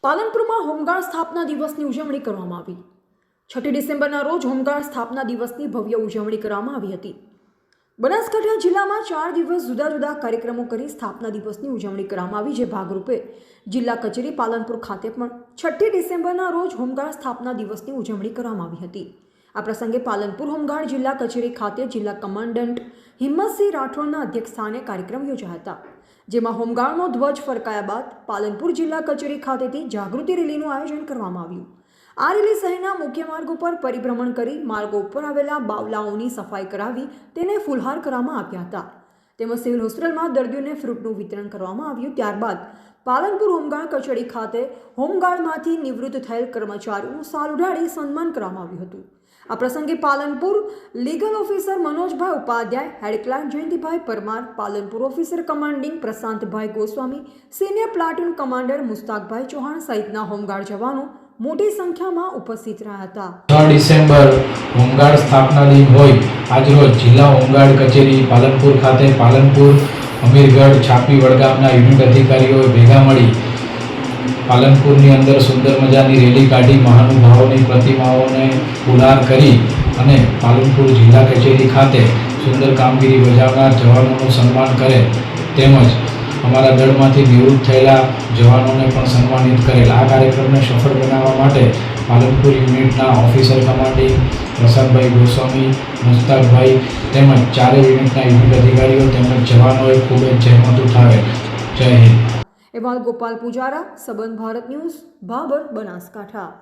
પાલનપુરમાં home guard સ્થાપના દિવસની ઉજવણી કરવામાં આવી। 6 ડિસેમ્બરના રોજ હોમગાર્ડ સ્થાપના દિવસની ભવ્ય ઉજવણી કરવામાં આવી હતી। બનાસકાંઠા જિલ્લામાં 4 દિવસ જુદા જુદા કાર્યક્રમો કરી સ્થાપના દિવસની ઉજવણી કરવામાં આવી, જે ભાગરૂપે જિલ્લા કચેરી પાલનપુર ખાતે પણ 6 ડિસેમ્બરના રોજ હોમગાર્ડ સ્થાપના દિવસની ઉજવણી કરવામાં આવી હતી। આ પ્રસંગે પાલનપુર હોમગાર્ડ જિલ્લા કચેરી ખાતે જિલ્લા કમાન્ડન્ટ હિંમતસિંહ રાઠોડના અધ્યક્ષસ્થાને કાર્યક્રમ યોજાયા હતા, જેમાં હોમગાર્ડનો ધ્વજ ફરકાયા બાદ પાલનપુર જિલ્લા કચેરી ખાતેથી જાગૃતિ રેલીનું આયોજન કરવામાં આવ્યું। આ રેલી શહેરના મુખ્ય માર્ગો પર પરિભ્રમણ કરી માર્ગો ઉપર આવેલા બાવલાઓની સફાઈ કરાવી તેને ફૂલહાર કરવામાં આવ્યા હતા, તેમજ સિવિલ હોસ્પિટલમાં દર્દીઓને ફ્રૂટનું વિતરણ કરવામાં આવ્યું। ત્યારબાદ પાલનપુર હોમગાર્ડ કચેરી ખાતે હોમગાર્ડમાંથી નિવૃત્ત થયેલ કર્મચારીઓનું શાલ ઉડાડી સન્માન કરવામાં આવ્યું હતું। આ પ્રસંગે Palanpur legal officer Manojbhai Upadhyay, head clerk Jayantibhai Parmar, Palanpur officer commanding Prashantbhai Goswami, senior platoon commander Mustakbhai Chauhan સહિતના હોમગાર્ડ જવાનો મોટી સંખ્યામાં ઉપસ્થિત રહ્યા હતા। 6 ડિસેમ્બર હોમગાર્ડ સ્થાપના દિન હોય આજરોજ જિલ્લા હોમગાર્ડ કચેરી પાલનપુર ખાતે પાલનપુર, અમીરગઢ, છાપી, વડગામના યુનિટ અધિકારીઓ ભેગા મળી પાલનપુરની અંદર સુંદર મજાની રેલી કાઢી મહાનુભાવોની પ્રતિમાઓને ફૂલહાર કરી અને પાલનપુર જિલ્લા કચેરી ખાતે સુંદર કામગીરી બજાવનાર જવાનોનું સન્માન કરે, તેમજ અમારા દળમાંથી નિવૃત્ત થયેલા જવાનોને પણ સન્માનિત કરેલ। આ કાર્યક્રમને સફળ બનાવવા માટે પાલનપુર યુનિટના ઓફિસર કમાન્ડિંગ પ્રસાદભાઈ ગોસ્વામી, મુસ્તાકભાઈ તેમજ ચારેય યુનિટના યુનિટ અધિકારીઓ તેમજ જવાનોએ ખૂબ જ જહેમત ઉઠાવેલ। જય હિન્દ। એવા ગોપાલ પૂજારા, સંબંધ ભારત ન્યૂઝ, ભાભર, બનાસકાંઠા।